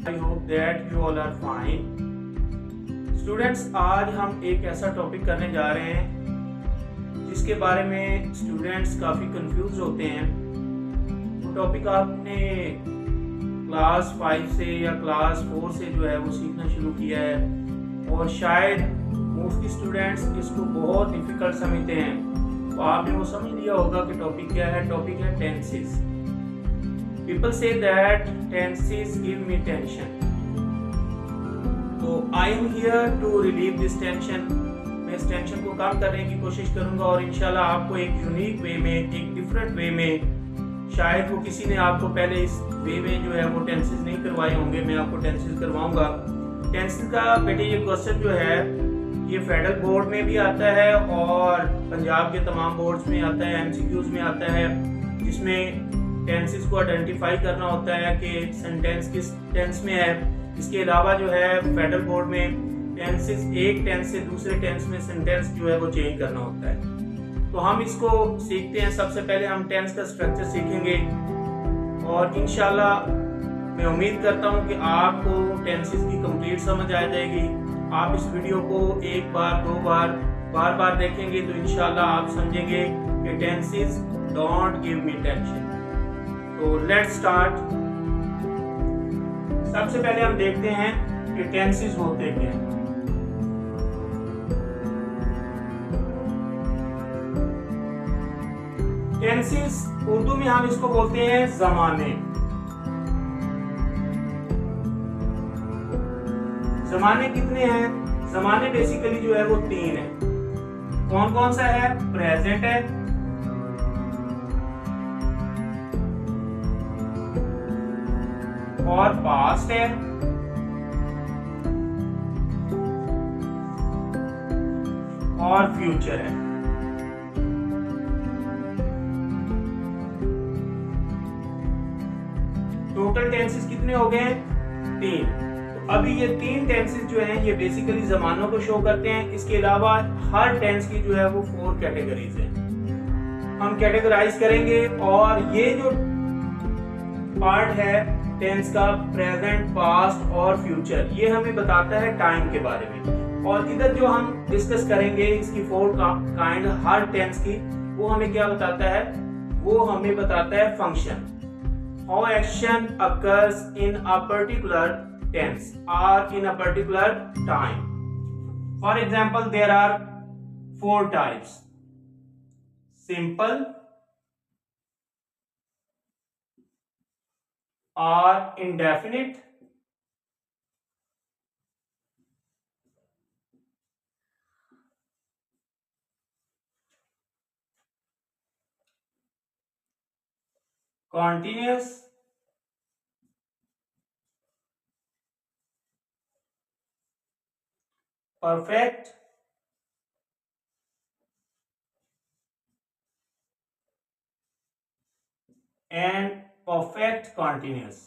I hope that you all are fine. Students, आज हम एक ऐसा टॉपिक करने जा रहे हैं जिसके बारे में स्टूडेंट्स काफ़ी कंफ्यूज होते हैं। वो टॉपिक आपने क्लास 5 से या क्लास 4 से जो है वो सीखना शुरू किया है और शायद मोस्टली स्टूडेंट्स इसको बहुत डिफिकल्ट समझते हैं। तो आपने वो समझ लिया होगा कि टॉपिक क्या है। टॉपिक है tenses. People say that tenses give me tension. तो I am here to relieve this tension. मैं इस टेंशन को कम करने की कोशिश करूंगा और इंशाल्लाह आपको एक यूनिक वे में, एक डिफरेंट वे में, शायद वो किसी ने आपको पहले इस वे में जो है वो टेंसेस नहीं करवाए होंगे, मैं आपको टेंसेस करवाऊंगा। टेंसेस का बेटे ये क्वेश्चन जो है ये फेडरल बोर्ड में भी आता है और पंजाब के तमाम बोर्ड्स में आता है, एमसीक्यूज में आता है, जिसमें टेंसेस को आइडेंटिफाई करना होता है कि सेंटेंस किस टेंस में है। इसके अलावा जो है फेडरल बोर्ड में टेंसेस, एक टेंस से दूसरे टेंस में सेंटेंस जो है वो चेंज करना होता है। तो हम इसको सीखते हैं। सबसे पहले हम टेंस का स्ट्रक्चर सीखेंगे और इंशाल्लाह मैं उम्मीद करता हूं कि आपको टेंसेस की कंप्लीट समझ आ जाएगी। आप इस वीडियो को एक बार, दो बार, बार बार देखेंगे तो इंशाल्लाह आप समझेंगे कि tenses don't give me tension. तो लेट्स स्टार्ट। सबसे पहले हम देखते हैं कि टेंसेस होते क्या हैं। टेंसेस उर्दू में हम इसको बोलते हैं जमाने। जमाने कितने हैं? जमाने बेसिकली जो है वो 3 है। कौन कौन सा है? प्रेजेंट है, और पास्ट है, और फ्यूचर है। टोटल टेंसेस कितने हो गए? 3। तो अभी ये 3 टेंसेस जो हैं ये बेसिकली जमानों को शो करते हैं। इसके अलावा हर टेंस की जो है वो 4 कैटेगरीज हैं। हम कैटेगराइज करेंगे और ये जो पार्ट है टेंस का, प्रेजेंट, पास्ट और फ्यूचर, ये हमें बताता है टाइम के बारे में। और इधर जो हम डिस्कस करेंगे इसकी 4 काइंड हर टेंस की, वो हमें क्या बताता है? वो हमें बताता है function. How action occurs in a particular tense और in a particular time. For example there are 4 types: simple or indefinite, continuous, perfect, and perfect continuous।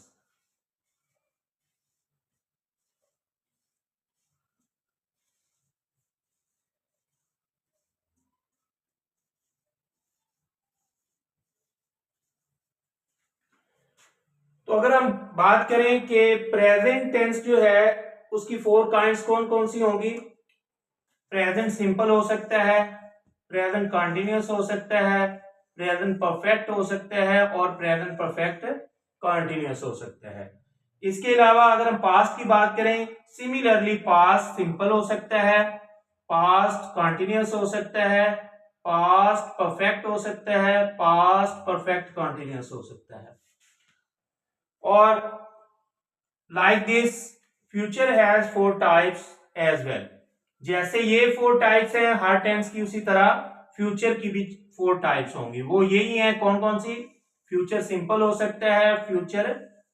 तो अगर हम बात करें कि प्रेजेंट टेंस जो है उसकी 4 काइंड्स कौन कौन सी होंगी? प्रेजेंट सिंपल हो सकता है, प्रेजेंट कंटिन्यूअस हो सकता है, प्रेजेंट परफेक्ट हो सकता है और प्रेजेंट परफेक्ट कंटिन्यूअस हो सकता है। इसके अलावा अगर हम पास्ट की बात करें, सिमिलरली पास्ट सिंपल हो सकता है, पास्ट कंटिन्यूअस हो सकता है, पास्ट परफेक्ट हो सकता है, पास्ट परफेक्ट कंटिन्यूअस हो सकता है। और like this future has 4 types as well. जैसे ये 4 टाइप्स है हर टेंस की, उसी तरह फ्यूचर की भी 4 टाइप्स होंगी। वो यही है, कौन कौन सी? फ्यूचर सिंपल हो सकता है, फ्यूचर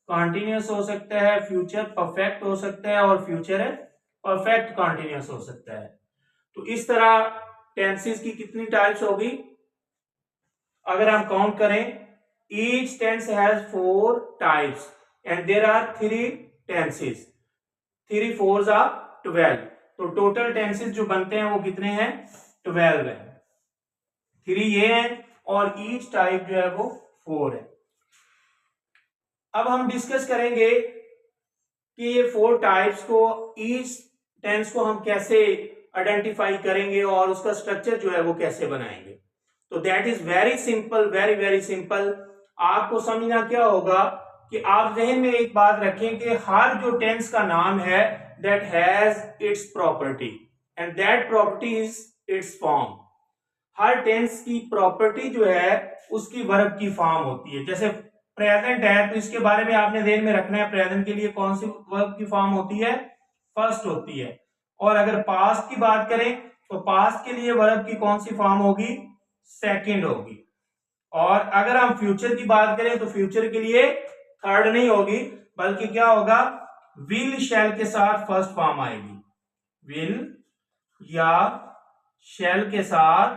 कंटिन्यूअस हो सकता है, फ्यूचर परफेक्ट हो सकता है और फ्यूचर परफेक्ट कंटिन्यूअस हो सकता है। तो इस तरह टेंसेस की कितनी टाइप्स होगी? अगर हम काउंट करें, each tense has 4 types and there are 3 tenses. 3 4s are 12। तो टोटल टेंसेस जो बनते हैं वो कितने हैं? 12 है। 3 ये है और ईच टाइप जो है वो 4 है। अब हम डिस्कस करेंगे कि ये 4 टाइप्स को, ईच टेंस को हम कैसे आइडेंटिफाई करेंगे और उसका स्ट्रक्चर जो है वो कैसे बनाएंगे। तो that is very simple, very very simple. आपको समझना क्या होगा कि आप जहन में एक बात रखें कि हर जो टेंस का नाम है that has its property and that property is its form. हर टेंस की प्रॉपर्टी जो है उसकी वर्ब की फॉर्म होती है। जैसे प्रेजेंट है तो इसके बारे में आपने ध्यान में रखना है, प्रेजेंट के लिए कौन सी वर्ब की फॉर्म होती है, फर्स्ट होती है। और अगर पास्ट की बात करें तो पास्ट के लिए वर्ब की कौन सी फॉर्म होगी, सेकंड होगी। और अगर हम फ्यूचर की बात करें तो फ्यूचर के लिए थर्ड नहीं होगी, बल्कि क्या होगा, विल शैल के साथ फर्स्ट फॉर्म आएगी। विल या शैल के साथ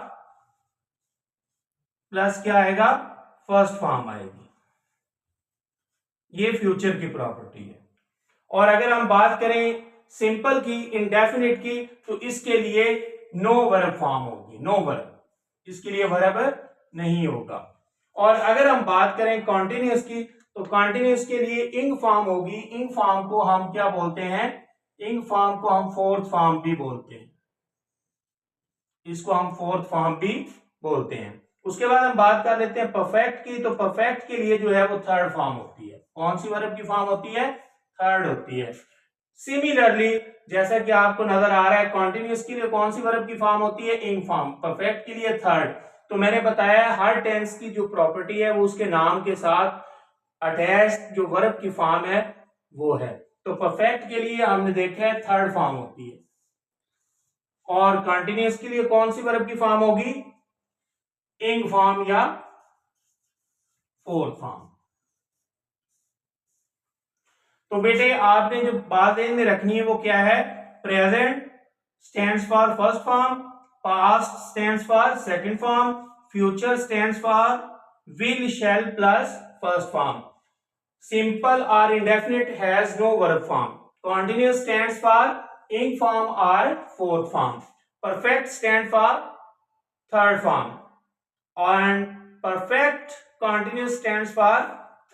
प्लस क्या आएगा, फर्स्ट फॉर्म आएगी। ये फ्यूचर की प्रॉपर्टी है। और अगर हम बात करें सिंपल की, इंडेफिनिट की, तो इसके लिए नो वर्ब फॉर्म होगी, नो वर्ब, इसके लिए वर्ब नहीं होगा। और अगर हम बात करें कॉन्टिन्यूस की, तो कॉन्टिन्यूस के लिए इंग फॉर्म होगी। इंग फॉर्म को हम क्या बोलते हैं, इंग फॉर्म को हम फोर्थ फॉर्म भी बोलते हैं, इसको हम फोर्थ फॉर्म भी बोलते हैं। उसके बाद हम बात कर लेते हैं परफेक्ट की, तो परफेक्ट के लिए जो है वो थर्ड फॉर्म होती है। कौन सी वर्ब की फॉर्म होती है, थर्ड होती है। सिमिलरली जैसा कि आपको नजर आ रहा है, कॉन्टिन्यूस के लिए कौन सी वर्ब की फॉर्म होती है, इंग फॉर्म, परफेक्ट के लिए थर्ड। तो मैंने बताया हर टेंस की जो प्रॉपर्टी है वो उसके नाम के साथ अटैच्ड जो वर्ब की फॉर्म है वो है। तो परफेक्ट के लिए हमने देखा है थर्ड फॉर्म होती है, और कंटिन्यूअस के लिए कौन सी वर्ब की फॉर्म होगी, इंग फॉर्म या फोर्थ फॉर्म। तो बेटे आपने जो बात ध्यान में रखनी है वो क्या है, present stands for first form, past stands for second form, future stands for will shall plus first form, simple और indefinite has no verb form, continuous stands for ing form or fourth form, perfect stand for third form, and perfect continuous stands for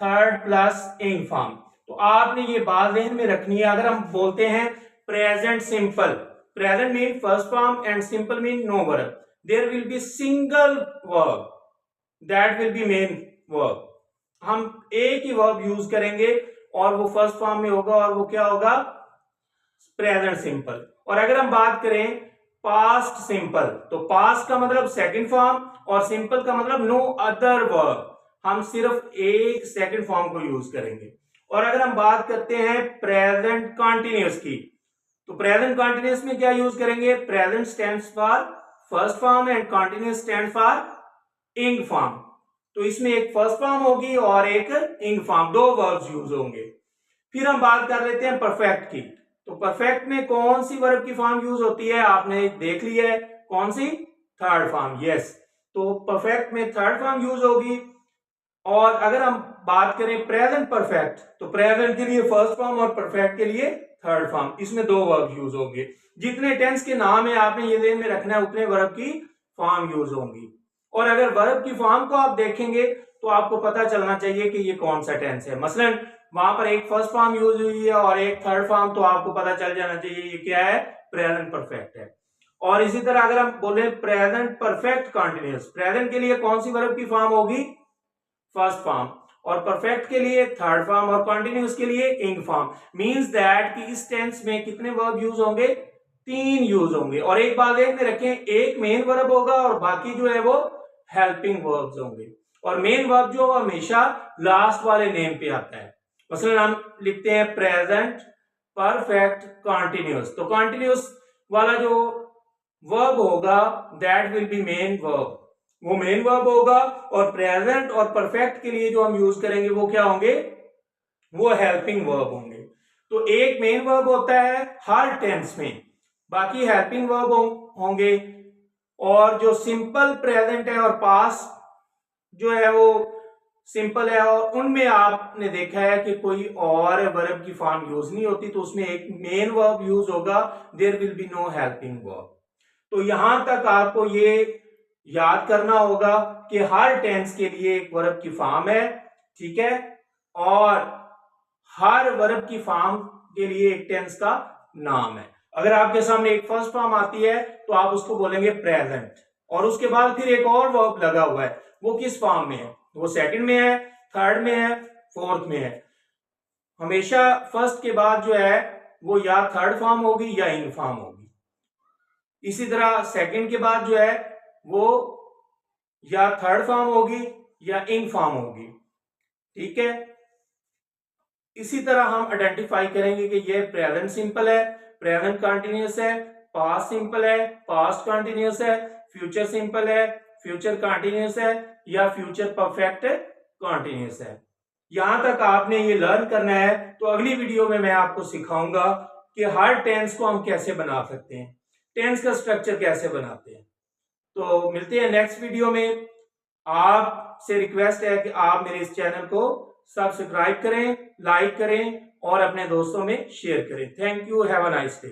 third plus ing form। तो आपने ये बात ध्यान में रखनी है। अगर हम बोलते हैं present simple, present mean first form and simple mean no verb, there will be single verb that will be main verb. हम एक ही वर्ब यूज करेंगे और वो फर्स्ट फॉर्म में होगा, और वो क्या होगा, प्रेजेंट सिंपल। और अगर हम बात करें पास्ट सिंपल, तो पास्ट का मतलब सेकंड फॉर्म और सिंपल का मतलब नो अदर वर्ब, हम सिर्फ एक सेकंड फॉर्म को यूज करेंगे। और अगर हम बात करते हैं प्रेजेंट कंटीन्यूअस की, तो प्रेजेंट कंटीन्यूअस में क्या यूज करेंगे, present stands for first form and continuous stand for इंग फॉर्म। तो इसमें एक फर्स्ट फॉर्म होगी और एक इंग फॉर्म, दो वर्ब्स यूज होंगे। फिर हम बात कर लेते हैं परफेक्ट की, तो परफेक्ट में कौन सी वर्ब की फॉर्म यूज होती है, आपने देख ली है, कौन सी, थर्ड फॉर्म, यस। तो परफेक्ट में थर्ड फॉर्म यूज होगी। और अगर हम बात करें प्रेजेंट परफेक्ट, तो प्रेजेंट के लिए फर्स्ट फॉर्म और परफेक्ट के लिए थर्ड फॉर्म, इसमें दो वर्ब यूज होंगे। जितने टेंस के नाम है आपने ये ध्यान में रखना है, उतने वर्ब की फॉर्म यूज होंगी। और अगर वर्ब की फॉर्म को आप देखेंगे तो आपको पता चलना चाहिए कि ये कौन सा टेंस है। मसलन वहां पर एक फर्स्ट फॉर्म यूज हुई है और एक थर्ड फॉर्म, तो आपको पता चल जाना चाहिए ये क्या है, प्रेजेंट परफेक्ट है। और इसी तरह अगर हम बोले प्रेजेंट परफेक्ट कंटीन्यूअस, प्रेजेंट के लिए कौन सी वर्ब की फॉर्म होगी, फर्स्ट फॉर्म, और परफेक्ट के लिए थर्ड फॉर्म, और कंटीन्यूअस के लिए इंग फॉर्म। मींस दैट कि इस टेंस में कितने वर्ब यूज होंगे, तीन यूज होंगे। और एक बात ध्यान में रखें, एक मेन वर्ब होगा और बाकी जो है वो हेल्पिंग वर्ब्स होंगे। और मेन वर्ब जो हमेशा लास्ट वाले नेम पे आता है। मसलन हम लिखते हैं प्रेजेंट परफेक्ट कंटीन्यूअस, तो कंटीन्यूअस वाला जो वर्ब होगा that will be main verb, वो मेन वर्ब होगा। और प्रेजेंट और परफेक्ट के लिए जो हम यूज करेंगे वो क्या होंगे, वो हेल्पिंग वर्ब होंगे। तो एक मेन वर्ब होता है हर टेंस में, बाकी हेल्पिंग वर्ब होंगे। और जो सिंपल प्रेजेंट है और पास्ट जो है वो सिंपल है, और उनमें आपने देखा है कि कोई और वर्ब की फॉर्म यूज नहीं होती, तो उसमें एक मेन वर्ब यूज होगा, there will be no helping verb. तो यहां तक आपको ये याद करना होगा कि हर टेंस के लिए एक वर्ब की फॉर्म है, ठीक है, और हर वर्ब की फॉर्म के लिए एक टेंस का नाम है। अगर आपके सामने एक फर्स्ट फॉर्म आती है तो आप उसको बोलेंगे प्रेजेंट, और उसके बाद फिर एक और वर्ब लगा हुआ है, वो किस फॉर्म में है, वो सेकंड में है, थर्ड में है, फोर्थ में है। हमेशा फर्स्ट के बाद जो है वो या थर्ड फॉर्म होगी या इन फॉर्म होगी। इसी तरह सेकंड के बाद जो है वो या थर्ड फॉर्म होगी या इन फॉर्म होगी। ठीक है, इसी तरह हम आइडेंटिफाई करेंगे कि ये प्रेजेंट सिंपल है, प्रेजेंट कंटिन्यूअस है, पास्ट सिंपल है, पास्ट कंटिन्यूअस है, फ्यूचर सिंपल है, फ्यूचर कंटिन्यूअस है, या फ्यूचर परफेक्ट कंटिन्यूअस है। यहां तक आपने ये लर्न करना है, तो अगली वीडियो में मैं आपको सिखाऊंगा कि हर टेंस को हम कैसे बना सकते हैं, टेंस का स्ट्रक्चर कैसे बनाते हैं। तो मिलते हैं नेक्स्ट वीडियो में। आपसे रिक्वेस्ट है कि आप मेरे इस चैनल को सब्सक्राइब करें, लाइक करें और अपने दोस्तों में शेयर करें। Thank you, have a nice day.